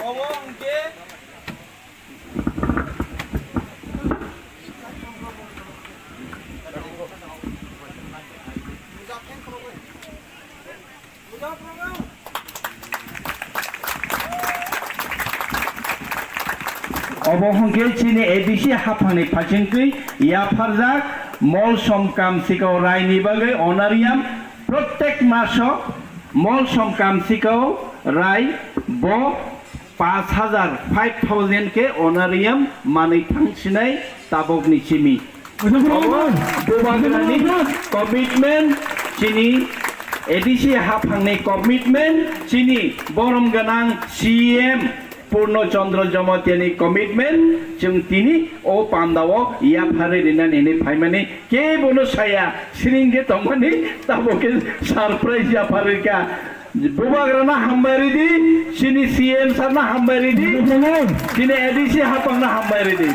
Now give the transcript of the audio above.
অবহংকে চিনি এবিসি হাফানি ফাচিনকুই ইয়াফারজাক মল সমকাম সিকাও রায়নি বাগে অনারিয়াম প্রত্যেক মাস মল সমকাম সিকাও রায় ব 5,000 के অনারিয়াম মানে থাংছিনাই তাবকনি চিমি কমিটমেন্ট চিনি এডিসি হাফাংনি কমিটমেন্ট চিনি বরম গানাং সিএম पूर्णचंद्र जमतियानि कमिटमेंट जों तिनि ओ पान्दाव या फारे रिना नेने फाइमाने के बोनो साया सिरिंगे तमनि ताबोके सरप्राइज या फारे का बुबाग्राना हामबारी दी सिनि सीएम सरना हामबारी दी सिनि एडिसी हापांना हामबारी दी